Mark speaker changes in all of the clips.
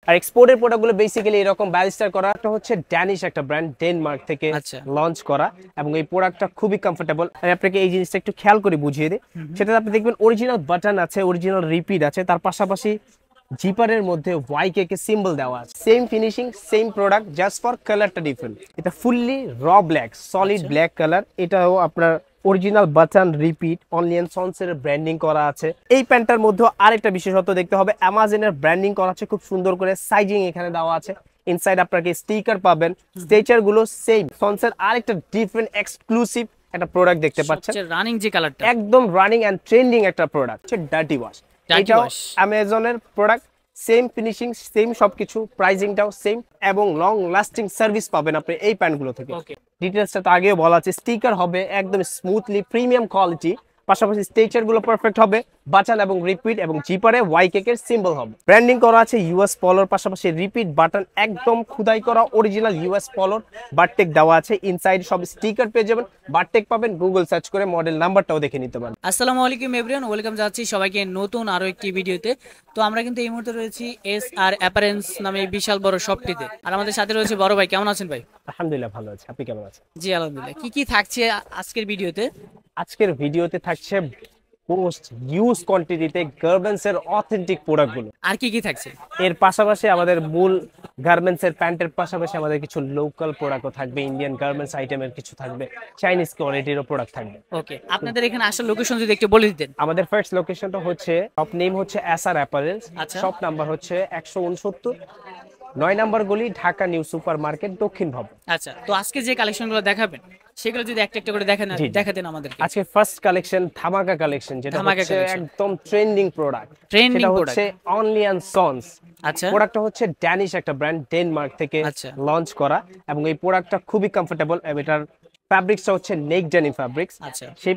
Speaker 1: আর এক্সপোর্টের প্রোডাক্টগুলো বেসিক্যালি এরকম ব্যারিস্টার করা একটা হচ্ছে ড্যানিশ একটা ব্র্যান্ড, ডেনমার্ক থেকে লঞ্চ করা, এবং এই প্রোডাক্টটা খুবই কমফোর্টেবল। আমি আপনাকে এই জিনিসটা একটু খেয়াল করে বুঝিয়ে দিই। সেটাতে আপনি দেখবেন অরিজিনাল বাটন আছে, অরিজিনাল রিপিট আছে, তার পাশাপাশি জিপারের মধ্যে ওয়াইকেকে সিম্বল দেওয়া আছে। Same finishing, same product, just for কালারটা ডিফারেন্ট। এটা ফুললি র ব্ল্যাক, সলিড ব্ল্যাক কালার। এটাও আপনার original button repeat, Only and Sons এর ব্র্যান্ডিং করা আছে। এই প্যান্টটার মধ্যে আরেকটা বিশেষত্ব দেখতে হবে, অ্যামাজনের ব্র্যান্ডিং করা আছে খুব সুন্দর করে, সাইজিং এখানে দেওয়া আছে। ইনসাইড আপনাকে স্টিকার পাবেন, স্ট্রেচার গুলো সেম। সন্সের আরেকটা ডিফারেন্ট এক্সক্লুসিভ একটা প্রোডাক্ট দেখতে পাচ্ছেন,
Speaker 2: রানিং যে কালারটা,
Speaker 1: একদম রানিং এন্ড ট্রেন্ডিং একটা প্রোডাক্ট হচ্ছে ডার্টি ওয়াশ। এটাও অ্যামাজনের প্রোডাক্ট, সেম ফিনিশিং, সেম সবকিছু, প্রাইসিংটাও সেম, এবং লং লাস্টিং সার্ভিস পাবেন আপনি এই প্যান্টগুলো থেকে। ডিটেইলসটা তো আগেও বলা আছে, স্টিকার হবে একদম স্মুথলি প্রিমিয়াম কোয়ালিটি, পাশাপাশি স্ট্রেচার গুলো পারফেক্ট হবে, বাটন এবং রিপিট এবং জিপারে ওয়াইকেক এর সিম্বল হবে। ব্র্যান্ডিং করা আছে ইউএস পলোর, পাশাপাশি রিপিট বাটন একদম খুদাই করা অরিজিনাল ইউএস পলোর, বারটেক দেওয়া আছে। ইনসাইড সব স্টিকার পেয়ে যাবেন, বারটেক পাবেন, গুগল সার্চ করে মডেল নাম্বারটাও দেখে নিতে পারেন।
Speaker 2: আসসালামু আলাইকুম এভরিওয়ান, ওয়েলকাম জানাচ্ছি সবাইকে নতুন আরো একটি ভিডিওতে। তো আমরা কিন্তু এই মুহূর্তে রয়েছি এসআর অ্যাপারেন্স নামে বিশাল বড় শপটিতে, আর আমাদের সাথে রয়েছে বড় ভাই। কেমন আছেন ভাই?
Speaker 1: আলহামদুলিল্লাহ ভালো আছি, আপনি কেমন আছেন?
Speaker 2: জি আলহামদুলিল্লাহ। কি থাকছে আজকের ভিডিওতে?
Speaker 1: আজকের ভিডিওতে থাকছে পোস্ট ইউজ কোয়ান্টিটিতে গার্মেন্টস এর অথেন্টিক প্রোডাক্টগুলো।
Speaker 2: আর কি থাকছে?
Speaker 1: এর পাশাপাশি আমাদের মূল গার্মেন্টস এর প্যান্টের পাশাপাশি আমাদের কিছু লোকাল প্রোডাক্টও থাকবে, ইন্ডিয়ান গার্মেন্টস আইটেমের কিছু থাকবে, চাইনিজ কোয়ালিটিরও প্রোডাক্ট থাকবে।
Speaker 2: ওকে, আপনাদের এখানে আসার লোকেশন যদি একটু বলে দিতেন।
Speaker 1: আমাদের ফার্স্ট লোকেশনটা হচ্ছে, শপ নেম হচ্ছে এসআর অ্যাপারেলস, শপ নাম্বার হচ্ছে 169, 9 নাম্বার গলি, ঢাকা নিউ সুপার মার্কেট, দক্ষিণ ভবন।
Speaker 2: আচ্ছা, তো আজকে যে কালেকশনগুলো দেখাবেন সেগুলো যদি একটা একটা করে দেখাতেন আমাদেরকে।
Speaker 1: আজকে ফার্স্ট কালেকশন ধামাকা কালেকশন, যেটা হচ্ছে একদম ট্রেন্ডিং প্রোডাক্ট, সেটা হচ্ছে অনলি এন্ড সন্স।
Speaker 2: আচ্ছা,
Speaker 1: প্রোডাক্টটা হচ্ছে ড্যানিশ একটা ব্র্যান্ড, ডেনমার্ক থেকে লঞ্চ করা, এবং এই প্রোডাক্টটা খুবই কমফোর্টেবল। এটার ফ্যাব্রিক্সটা হচ্ছে নেক ডেনিম ফ্যাব্রিক্স। সেই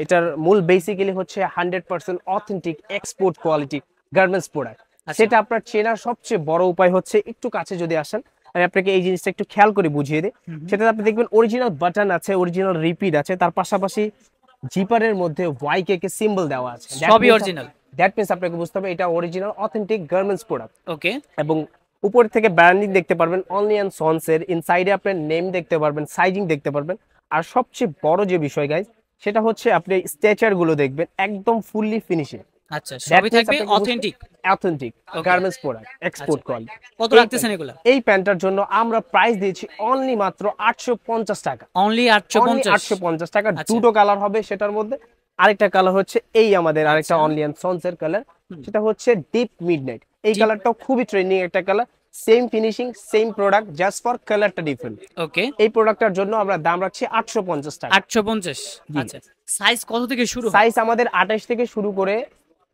Speaker 1: এটার মূল বেসিক্যালি হচ্ছে 100% authentic export quality garments product. সেটা আপনার চেনার সবচেয়ে বড় উপায় হচ্ছে একটু কাছে যদি আসেন, আমি আপনাকে এই জিনিসটা একটু খেয়াল করে বুঝিয়ে দিই। সেটাতে আপনি দেখবেন অরিজিনাল বাটন আছে, অরিজিনাল রিপিট আছে, তার পাশাপাশি জিপারের মধ্যে ওয়াইকেকে সিম্বল দেওয়া আছে,
Speaker 2: সবই অরিজিনাল।
Speaker 1: দ্যাট মিন্স আপনাকে বুঝতে হবে এটা অরিজিনাল অথেন্টিক গার্মেন্টস প্রোডাক্ট।
Speaker 2: ওকে,
Speaker 1: এবং উপর থেকে ব্র্যান্ডিং দেখতে পারবেন অনলি এন্ড সন্স এর, ইনসাইডে আপনার নেম দেখতে পারবেন, সাইজিং দেখতে পারবেন। আর সবচেয়ে বড় যে বিষয় গাইস, সেটা হচ্ছে আপনি স্ট্রেচার গুলো দেখবেন একদম ফুললি ফিনিশিং।
Speaker 2: আচ্ছা, সবই থাকবে authentic
Speaker 1: garments product, export quality.
Speaker 2: কত রাখতেছেন এগুলা?
Speaker 1: এই প্যান্টটার জন্য আমরা প্রাইস দিয়েছি অনলি মাত্র 850 টাকা।
Speaker 2: অনলি
Speaker 1: 850 টাকা। দুটো কালার হবে সেটার মধ্যে। আরেকটা কালার হচ্ছে এই আমাদের আরেকটা অনলি এন্ড সন্স এর কালার, সেটা হচ্ছে ডিপ মিডনাইট। এই কালারটাও খুবই ট্রেন্ডিং একটা colour, same finishing, same product, just for কালারটা ডিফারেন্ট।
Speaker 2: ওকে,
Speaker 1: এই প্রোডাক্টটার জন্য আমরা দাম রাখছি 850 টাকা।
Speaker 2: 850। আচ্ছা, সাইজ কত থেকে শুরু?
Speaker 1: সাইজ আমাদের 28 থেকে শুরু করে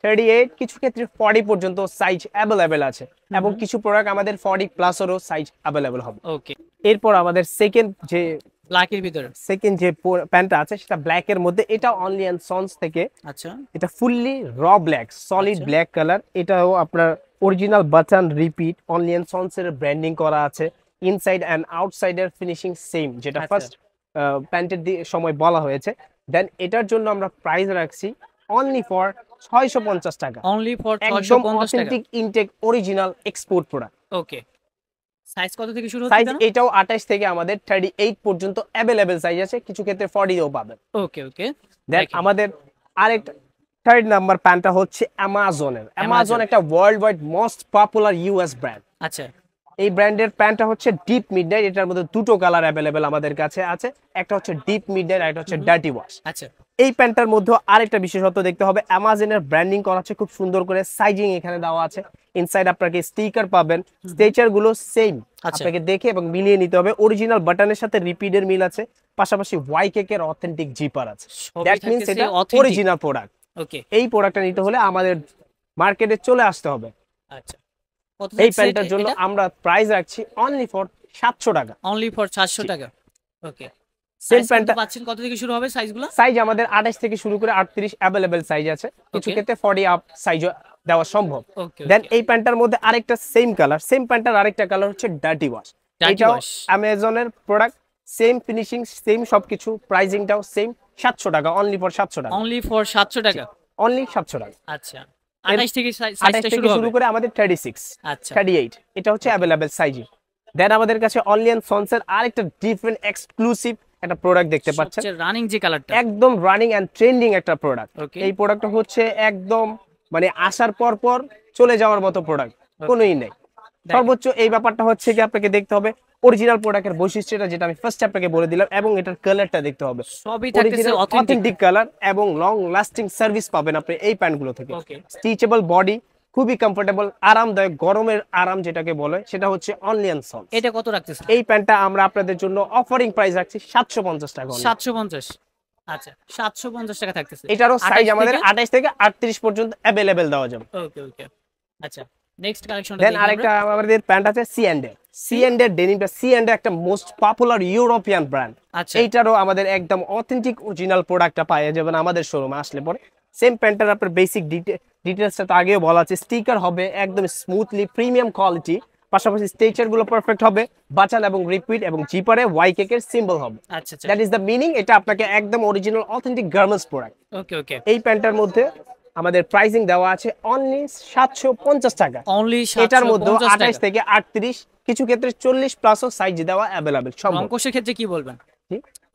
Speaker 1: 38, কিছু ক্ষেত্রে 40 পর্যন্ত সাইজ অ্যাভেলেবেল আছে, এবং কিছু প্রোডাক্ট আমাদের 40 প্লাসেরও সাইজ অ্যাভেলেবেল হবে।
Speaker 2: ওকে,
Speaker 1: এরপর আমাদের সেকেন্ড যে
Speaker 2: ব্ল্যাকের ভিতরে
Speaker 1: সেকেন্ড যে প্যান্টটা আছে, সেটা ব্ল্যাক এর মধ্যে। এটা অনলি এন্ড সন্স থেকে।
Speaker 2: আচ্ছা,
Speaker 1: এটা ফুললি র ব্ল্যাক, সলিড ব্ল্যাক কালার। এটাও আপনার original button repeat, Only and Sons এর ব্র্যান্ডিং করা আছে। ইনসাইড এন্ড আউটসাইড এর ফিনিশিং সেম, যেটা ফার্স্ট প্যান্টের সময় বলা হয়েছে। দেন এটার জন্য আমরা প্রাইস রাখছি অনলি ফর 650 টাকা।
Speaker 2: অনলি ফর
Speaker 1: 650 টাকা। Authentic intact original export product.
Speaker 2: Okay, size কত থেকে শুরু হচ্ছে?
Speaker 1: সাইজ এটাও 28 থেকে আমাদের 38 পর্যন্ত अवेलेबल সাইজ আছে, কিছু ক্ষেত্রে 40 ও পাবেন।
Speaker 2: ওকে ওকে,
Speaker 1: দেন আমাদের আরেকটা থার্ড নাম্বার প্যান্টটা হচ্ছে অ্যামাজনের। অ্যামাজন একটা world wide most popular US brand.
Speaker 2: আচ্ছা,
Speaker 1: এই ব্র্যান্ডের প্যান্টটা হচ্ছে ডিপ মিডনাইট। এটার মধ্যে দুটো কালার अवेलेबल আমাদের কাছে আছে, একটা হচ্ছে ডিপ মিডনাইট আর একটা হচ্ছে ডার্টি ওয়াশ।
Speaker 2: আচ্ছা,
Speaker 1: এই প্যান্টটার মধ্যে আরেকটা বিশেষত্ব দেখতে হবে, অ্যামাজনের ব্র্যান্ডিং করা আছে খুব সুন্দর করে, সাইজিং এখানে দেওয়া আছে। ইনসাইড আপনাকে স্টিকার পাবেন, স্ট্রেচার গুলো সেম, আপনাকে দেখে এবং মিলিয়ে নিতে হবে। অরিজিনাল বাটনের সাথে রিপিটের মিল আছে, পাশাপাশি ওয়াইকেক এর অথেন্টিক জিপার আছে। দ্যাট মিন্স এটা অরিজিনাল প্রোডাক্ট।
Speaker 2: ওকে,
Speaker 1: এই প্রোডাক্টটা নিতে হলে আমাদের মার্কেটে চলে আসতে হবে।
Speaker 2: আচ্ছা,
Speaker 1: এই প্যান্টটার জন্য আমরা প্রাইস রাখছি অনলি ফর 700 টাকা।
Speaker 2: অনলি ফর 700 টাকা। ওকে,
Speaker 1: সেম প্যান্টটা
Speaker 2: পাচ্ছেন কত থেকে শুরু হবে সাইজগুলো?
Speaker 1: সাইজ আমাদের 28 থেকে শুরু করে 38 अवेलेबल সাইজ আছে, কিছু ক্ষেত্রে 40 আপ সাইজ দেওয়া সম্ভব। দেন এই প্যান্টটার মধ্যে আরেকটা সেম কালার, সেম প্যান্টটার আরেকটা কালার হচ্ছে ডার্টি ওয়াশ। এটাও অ্যামাজনের প্রোডাক্ট, সেম ফিনিশিং, সেম সবকিছু, প্রাইসিংটাও সেম। 700 টাকা, অনলি ফর 700 টাকা।
Speaker 2: অনলি ফর 700 টাকা।
Speaker 1: অনলি 700 টাকা।
Speaker 2: আচ্ছা, 28 থেকে
Speaker 1: 28
Speaker 2: সাইজটা
Speaker 1: থেকে
Speaker 2: শুরু
Speaker 1: শুরু
Speaker 2: হবে।
Speaker 1: করে আমাদের 36
Speaker 2: আচ্ছা
Speaker 1: 38 এটা হচ্ছে অ্যাভেলেবেল সাইজে। দেন আমাদের কাছে অনলি এন্ড সন্সের আরেকটা ডিফারেন্ট এক্সক্লুসিভ একটা প্রোডাক্ট দেখতে পাচ্ছেন,
Speaker 2: সবচেয়ে রানিং যে কালারটা।
Speaker 1: একদম রানিং এন্ড ট্রেন্ডিং একটা প্রোডাক্ট।
Speaker 2: Okay.
Speaker 1: এই প্রোডাক্টটা হচ্ছে একদম মানে আসার পর পর চলে যাওয়ার মতো প্রোডাক্ট, কোনোই নেই। সর্বোচ্চ এই ব্যাপারটা হচ্ছে কি আপনাকে দেখতে হবে অরিজিনাল প্রোডাক্টের বৈশিষ্ট্যটা, যেটা আমি ফার্স্ট আপনাকে বলে দিলাম, এবং এটার কালারটা দেখতে হবে।
Speaker 2: সবই থাকতেছে অথেন্টিক।
Speaker 1: অথেন্টিক কালার এবং লং লাস্টিং সার্ভিস পাবেন আপনি এই প্যান্টগুলো থেকে।
Speaker 2: Okay.
Speaker 1: স্টিচেবল বডি, খুবই কমফোর্টেবল, আরামদায়ক, গরমের আরাম যেটাকে বলে সেটা হচ্ছে অনলি এন্ড সন্স।
Speaker 2: এটা কত রাখতেছে?
Speaker 1: এই প্যান্টটা আমরা আপনাদের জন্য অফারিং প্রাইস রাখছি 750 টাকা only।
Speaker 2: 750। আচ্ছা 750 টাকা থাকতেছে।
Speaker 1: এটারও সাইজ
Speaker 2: 28
Speaker 1: আমাদের
Speaker 2: থেকে?
Speaker 1: 28 থেকে 38 পর্যন্ত अवेलेबल দেওয়া যাবে।
Speaker 2: ওকে ওকে। আচ্ছা নেক্সট কালেকশনটা
Speaker 1: দেন
Speaker 2: দেখি
Speaker 1: আরেকটা
Speaker 2: আমরা।
Speaker 1: আমাদের প্যান্ট আছে C&A। C&A ডেনিমটা, C&A একটা মোস্ট পপুলার ইউরোপিয়ান ব্র্যান্ড।
Speaker 2: আচ্ছা।
Speaker 1: এইটারও আমাদের একদম অথেন্টিক অরিজিনাল প্রোডাক্টটা পাওয়া যাবে আমাদের শোরুমে আসলে পরে। সেম প্যান্টের আপনার বেসিক ডিটেইলসটা তো আগেও বলা আছে, স্টিকার হবে একদম স্মুথলি প্রিমিয়াম কোয়ালিটি, পাশাপাশি স্ট্রেচার গুলো পারফেক্ট হবে, বাটন এবং রিপিট এবং জিপারে ওয়াই কেকের সিম্বল হবে।
Speaker 2: আচ্ছা আচ্ছা
Speaker 1: দ্যাট ইজ দ্য মিনিং, এটা আপনাকে একদম অরিজিনাল অথেন্টিক গার্মেন্টস প্রোডাক্ট।
Speaker 2: ওকে ওকে।
Speaker 1: এই প্যান্টের মধ্যে আমাদের প্রাইসিং দেওয়া আছে অনলি 750 টাকা।
Speaker 2: অনলি
Speaker 1: এটার মধ্যে
Speaker 2: 750 টাকা।
Speaker 1: 28 থেকে 38, কিছু ক্ষেত্রে 40 প্লাসও সাইজ দেওয়া अवेलेबल সব।
Speaker 2: রংকশের ক্ষেত্রে কি বলবেন?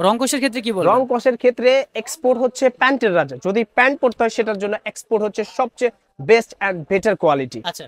Speaker 2: রংকশের ক্ষেত্রে কি বলবেন?
Speaker 1: রং কষের ক্ষেত্রে এক্সপোর্ট হচ্ছে প্যান্টের রাজা, যদি প্যান্ট পরতে হয় সেটার জন্য এক্সপোর্ট হচ্ছে সবচেয়ে বেস্ট এন্ড বেটার কোয়ালিটি।
Speaker 2: আচ্ছা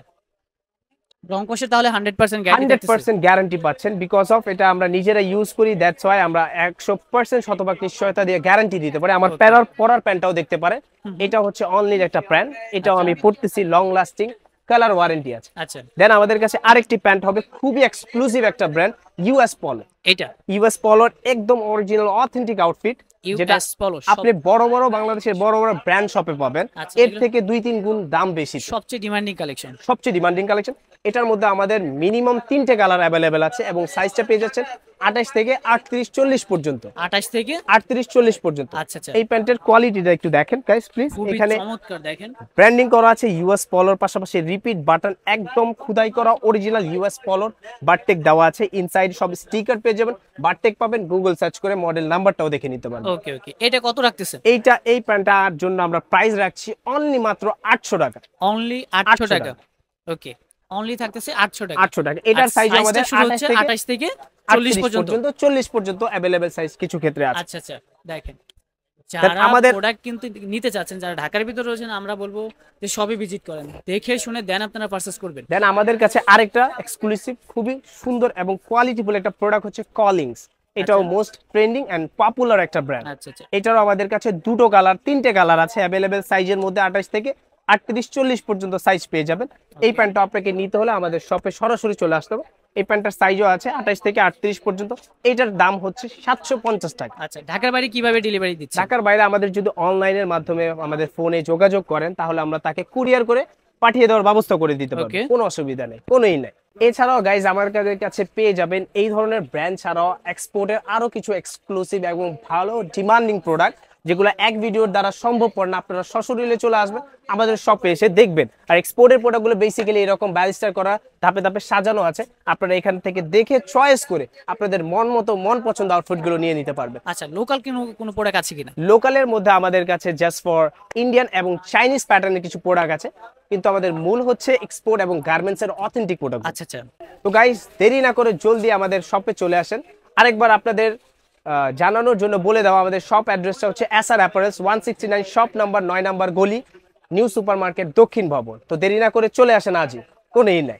Speaker 2: রংকশের তাহলে 100% গ্যারান্টি থাকতেছে।
Speaker 1: 100% গ্যারান্টি পাচ্ছেন, বিকজ অফ এটা আমরা নিজেরা ইউজ করি, দ্যাটস ওয়াই আমরা 100% শতভাগ নিশ্চয়তা দিয়ে গ্যারান্টি দিতে পারি। আমার পরার প্যান্টটাও দেখতে পারে, এটা হচ্ছে অনলি একটা প্যান্ট, এটাও আমি পরতেছি, লং লাস্টিং, কালার ওয়ারেন্টি আছে।
Speaker 2: আচ্ছা
Speaker 1: দেন আমাদের কাছে আরেকটি প্যান্ট হবে খুবই এক্সক্লুসিভ একটা ব্র্যান্ড, ইউএস পলো।
Speaker 2: এটা
Speaker 1: ইউএস পলোর একদম অরিজিনাল অথেন্টিক আউটফিট, যেটা
Speaker 2: US পলো
Speaker 1: আপনি বড় বড় বাংলাদেশের বড় বড় ব্র্যান্ড শপে পাবেন,
Speaker 2: আচ্ছা,
Speaker 1: এর
Speaker 2: এগুলো-
Speaker 1: থেকে 2-3 গুণ দাম বেশি।
Speaker 2: সবচেয়ে ডিমান্ডিং কালেকশন।
Speaker 1: সবচেয়ে ডিমান্ডিং কালেকশন। এটার মধ্যে আমাদের মিনিমাম 3টে কালার अवेलेबल আছে এবং সাইজটা পেয়ে যাচ্ছেন 28 থেকে 38 40 পর্যন্ত।
Speaker 2: 28 থেকে
Speaker 1: 38 40 পর্যন্ত।
Speaker 2: আচ্ছা আচ্ছা
Speaker 1: এই প্যান্টের কোয়ালিটিটা একটু দেখেন গাইস প্লিজ।
Speaker 2: খুবই
Speaker 1: এখানে
Speaker 2: চমৎকার দেখেন।
Speaker 1: ব্র্যান্ডিং করা আছে ইউএস পলোর, পাশাপাশি রিপিট বাটন, একদম খোদাই করা অরিজিনাল ইউএস পলোর বারটেক দেওয়া আছে। ইনসাইড সব স্টিকার পেয়ে যাবেন, বারটেক পাবেন, গুগল সার্চ করে মডেল নাম্বারটাও দেখে নিতে পারবেন।
Speaker 2: ওকে ওকে। এটা কত রাখতেছেন?
Speaker 1: এই প্যান্টটার জন্য আমরা প্রাইস রাখছি অনলি মাত্র 800 টাকা।
Speaker 2: অনলি 800 টাকা। ওকে অনলি থাকতেছে 800 টাকা।
Speaker 1: 800 টাকা। এটার সাইজ আমাদের
Speaker 2: শুরু হচ্ছে 28 থেকে 40 পর্যন্ত।
Speaker 1: 40 পর্যন্ত अवेलेबल সাইজ কিছু ক্ষেত্রে আছে।
Speaker 2: আচ্ছা আচ্ছা দেখেন, যারা
Speaker 1: আমাদের
Speaker 2: প্রোডাক্ট কিন্তু নিতে চাচ্ছেন, যারা ঢাকার ভিতরে রয়েছেন, আমরা বলবো যে সবই ভিজিট করেন, দেখে শুনে দেন আপনারা পারচেজ করবেন।
Speaker 1: দেন আমাদের কাছে আরেকটা এক্সক্লুসিভ খুবই সুন্দর এবং কোয়ালিটিফুল একটা প্রোডাক্ট হচ্ছে কলিংস। এটাও মোস্ট ট্রেন্ডিং এন্ড পপুলার একটা ব্র্যান্ড।
Speaker 2: আচ্ছা আচ্ছা
Speaker 1: এটারও আমাদের কাছে দুটো কালার, 3টে কালার আছে अवेलेबल সাইজের মধ্যে, 28 থেকে 38 40 পর্যন্ত সাইজ পেয়ে যাবেন। এই প্যান্টটা আপনাকে নিতে হলে আমাদের শপে সরাসরি চলে আসতে হবে। এই প্যান্টটার সাইজও আছে 28 থেকে 38 পর্যন্ত। এটার দাম হচ্ছে 750 টাকা।
Speaker 2: আচ্ছা ঢাকার বাইরে কিভাবে ডেলিভারি দিচ্ছেন?
Speaker 1: ঢাকার বাইরে আমাদের যদি অনলাইনের মাধ্যমে আমাদের ফোনে যোগাযোগ করেন, তাহলে আমরা তাকে কুরিয়ার করে পাঠিয়ে দেওয়ার ব্যবস্থা করে দিতে পারবো, কোনো অসুবিধা নেই, কোনোই নাই। এছাড়াও গাইজ আমার কাছে পেয়ে যাবেন এই ধরনের ব্র্যান্ড ছাড়াও এক্সপোর্টের আরো কিছু এক্সক্লুসিভ এবং ভালো ডিমান্ডিং প্রোডাক্ট, যেগুলো এক ভিডিওর দ্বারা সম্ভবপর না। আপনারা সশরীরে চলে আসবেন, আমাদের শপে এসে দেখবেন। আর এক্সপোর্টের প্রোডাক্টগুলো বেসিক্যালি এরকম ব্যারিস্টার করা, ধাপে ধাপে সাজানো আছে। আপনারা এখান থেকে দেখে চয়েস করে আপনাদের মন মতো মন পছন্দ আউটফিটগুলো নিয়ে নিতে পারবেন।
Speaker 2: আচ্ছা লোকাল কোনো প্রোডাক্ট আছে কিনা?
Speaker 1: লোকালের মধ্যে আমাদের কাছে জাস্ট ফর ইন্ডিয়ান এবং চাইনিজ প্যাটার্নের কিছু প্রোডাক্ট আছে, কিন্তু আমাদের মূল হচ্ছে এক্সপোর্ট এবং গার্মেন্টস এর অথেন্টিক প্রোডাক্ট।
Speaker 2: আচ্ছা আচ্ছা
Speaker 1: তো গাইস দেরি না করে জলদি আমাদের শপে চলে আসেন। আরেকবার আপনাদের জানানোর জন্য বলে দেওয়া, আমাদের শপ অ্যাড্রেসটা হচ্ছে SR apparels 169 shop number 9 number গলি, নিউ সুপার মার্কেট, দক্ষিণ ভবন। তো দেরি না করে চলে আসেন আজই, কোনোই নাই।